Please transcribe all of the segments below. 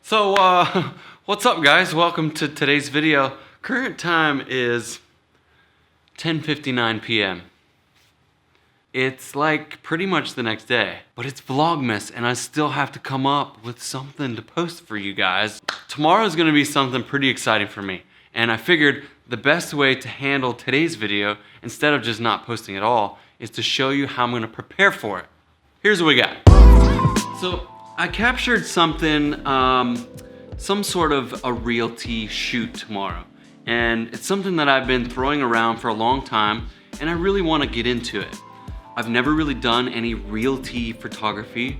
So, what's up guys? Welcome to today's video. Current time is 10:59 p.m. It's like pretty much the next day, but it's vlogmas and I still have to come up with something to post for you guys. Tomorrow's gonna be something pretty exciting for me, and I figured the best way to handle today's video, instead of just not posting at all, is to show you how I'm gonna prepare for it. Here's what we got. So, I captured something, some sort of a realty shoot tomorrow. And it's something that I've been throwing around for a long time, and I really want to get into it. I've never really done any realty photography.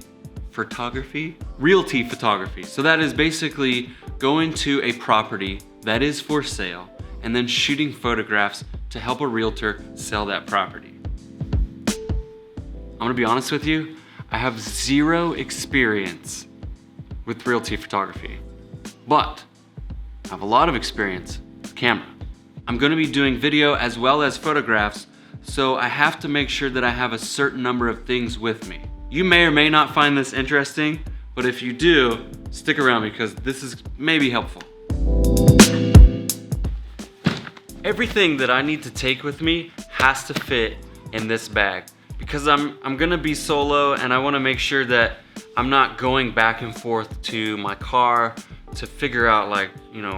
Realty photography. So that is basically going to a property that is for sale and then shooting photographs to help a realtor sell that property. I'm gonna be honest with you, I have zero experience with realty photography, but I have a lot of experience with camera. I'm gonna be doing video as well as photographs, so I have to make sure that I have a certain number of things with me. You may or may not find this interesting, but if you do, stick around because this is maybe helpful. Everything that I need to take with me has to fit in this bag, because I'm gonna be solo and I wanna make sure that I'm not going back and forth to my car to figure out, like, you know,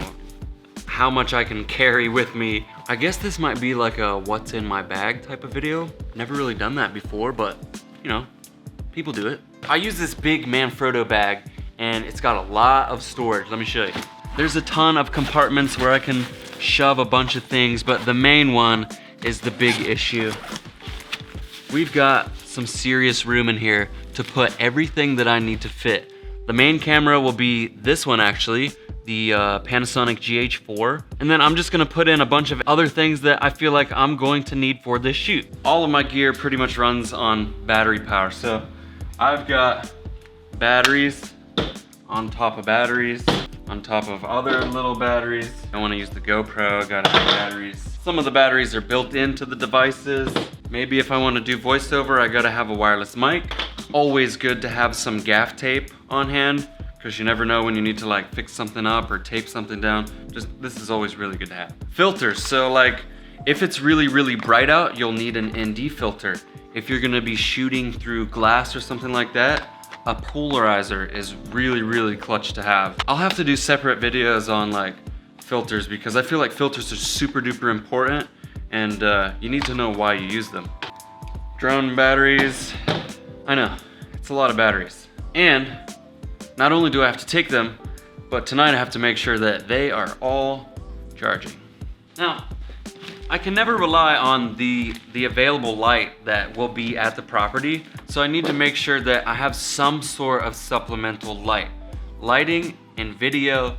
how much I can carry with me. I guess this might be like a what's in my bag type of video. Never really done that before, but you know, people do it. I use this big Manfrotto bag and it's got a lot of storage. Let me show you. There's a ton of compartments where I can shove a bunch of things, but the main one is the big issue. We've got some serious room in here to put everything that I need to fit. The main camera will be this one actually, the Panasonic GH4. And then I'm just gonna put in a bunch of other things that I feel like I'm going to need for this shoot. All of my gear pretty much runs on battery power. So I've got batteries on top of batteries, on top of other little batteries. I wanna use the GoPro, I gotta have batteries. Some of the batteries are built into the devices. Maybe if I wanna do voiceover, I gotta have a wireless mic. Always good to have some gaff tape on hand, because you never know when you need to like fix something up or tape something down. This is always really good to have. Filters, so like if it's really, really bright out, you'll need an ND filter. If you're gonna be shooting through glass or something like that, a polarizer is really, really clutch to have. I'll have to do separate videos on like filters because I feel like filters are super duper important and you need to know why you use them. Drone batteries, I know, it's a lot of batteries. And not only do I have to take them, but tonight I have to make sure that they are all charging. Now, I can never rely on the available light that will be at the property, so I need to make sure that I have some sort of supplemental light. Lighting and video,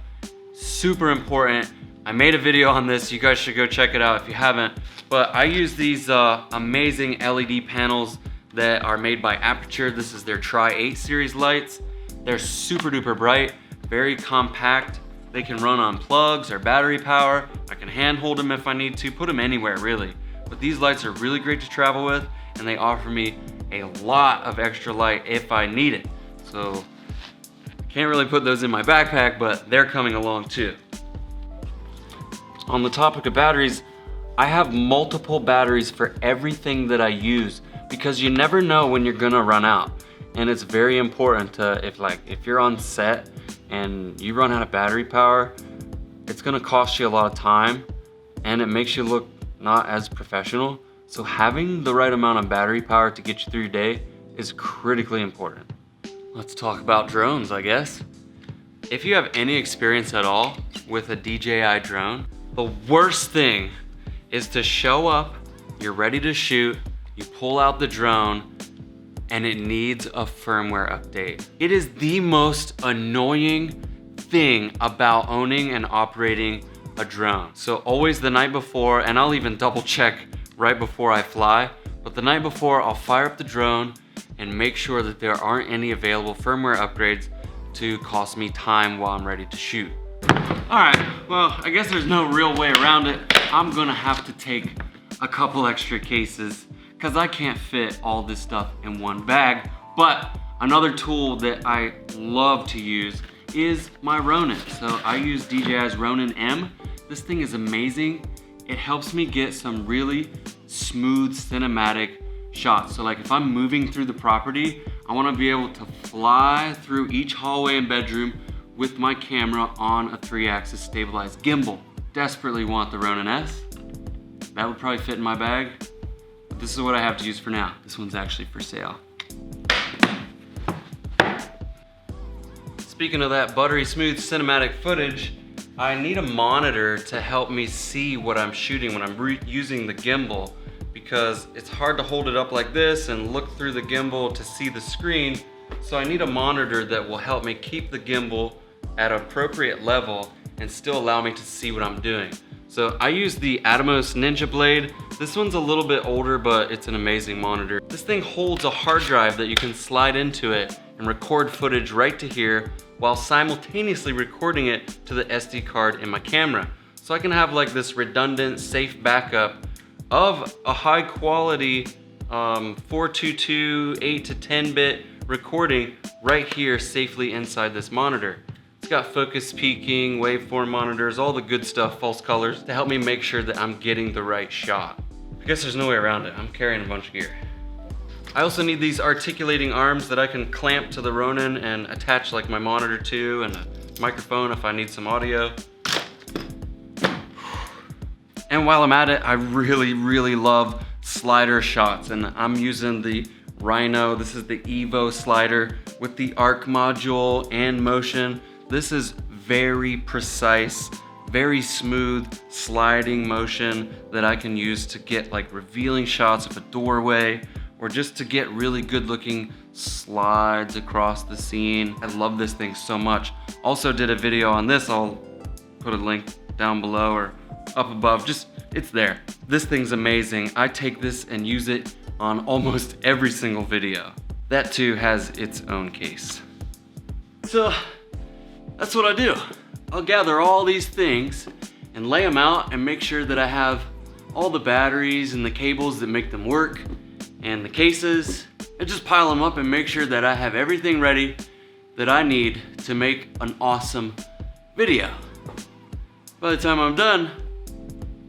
super important. I made a video on this, you guys should go check it out if you haven't, but I use these amazing LED panels that are made by Aperture. This is their Tri-8 series lights. They're super duper bright, very compact. They can run on plugs or battery power. I can hand hold them if I need to, put them anywhere really. But these lights are really great to travel with and they offer me a lot of extra light if I need it. So I can't really put those in my backpack, but they're coming along too. On the topic of batteries, I have multiple batteries for everything that I use because you never know when you're gonna run out. And it's very important to, if you're on set and you run out of battery power, it's gonna cost you a lot of time and it makes you look not as professional. So having the right amount of battery power to get you through your day is critically important. Let's talk about drones, I guess. If you have any experience at all with a DJI drone, the worst thing is to show up, you're ready to shoot, you pull out the drone, and it needs a firmware update. It is the most annoying thing about owning and operating a drone. So always the night before, and I'll even double check right before I fly, but the night before I'll fire up the drone and make sure that there aren't any available firmware upgrades to cost me time while I'm ready to shoot. All right, well, I guess there's no real way around it. I'm gonna have to take a couple extra cases because I can't fit all this stuff in one bag. But another tool that I love to use is my Ronin. So I use DJI's Ronin M. This thing is amazing. It helps me get some really smooth cinematic shots. So like if I'm moving through the property, I wanna be able to fly through each hallway and bedroom with my camera on a 3-axis stabilized gimbal. Desperately want the Ronin S. That would probably fit in my bag. But this is what I have to use for now. This one's actually for sale. Speaking of that buttery smooth cinematic footage, I need a monitor to help me see what I'm shooting when I'm using the gimbal, because it's hard to hold it up like this and look through the gimbal to see the screen. So I need a monitor that will help me keep the gimbal at an appropriate level and still allow me to see what I'm doing. So I use the Atomos Ninja Blade. This one's a little bit older, but it's an amazing monitor. This thing holds a hard drive that you can slide into it and record footage right to here while simultaneously recording it to the SD card in my camera. So I can have like this redundant, safe backup of a high quality 422, 8 to 10-bit recording right here safely inside this monitor. It's got focus peaking, waveform monitors, all the good stuff, false colors, to help me make sure that I'm getting the right shot. I guess there's no way around it. I'm carrying a bunch of gear. I also need these articulating arms that I can clamp to the Ronin and attach like my monitor to, and a microphone if I need some audio. And while I'm at it, I really love slider shots, and I'm using the Rhino. This is the Evo slider with the arc module and motion. This is very precise, very smooth sliding motion that I can use to get like revealing shots of a doorway, or just to get really good looking slides across the scene. I love this thing so much. Also did a video on this. I'll put a link down below or up above, just, it's there. This thing's amazing. I take this and use it on almost every single video. That too has its own case. So that's what I do. I'll gather all these things and lay them out and make sure that I have all the batteries and the cables that make them work and the cases, and just pile them up and make sure that I have everything ready that I need to make an awesome video. By the time I'm done,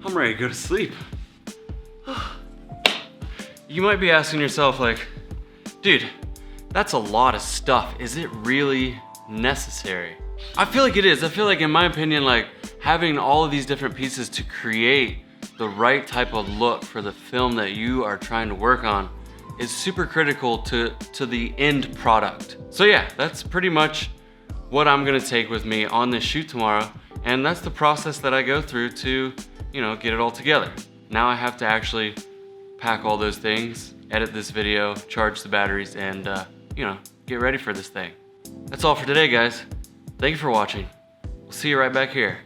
I'm ready to go to sleep. You might be asking yourself like, dude, that's a lot of stuff. Is it really necessary? I feel like it is. I feel like, in my opinion, like having all of these different pieces to create the right type of look for the film that you are trying to work on is super critical to the end product. So yeah, that's pretty much what I'm gonna take with me on this shoot tomorrow. And that's the process that I go through to, you know, get it all together. Now I have to actually pack all those things, edit this video, charge the batteries, and you know, get ready for this thing. That's all for today, guys. Thank you for watching. We'll see you right back here.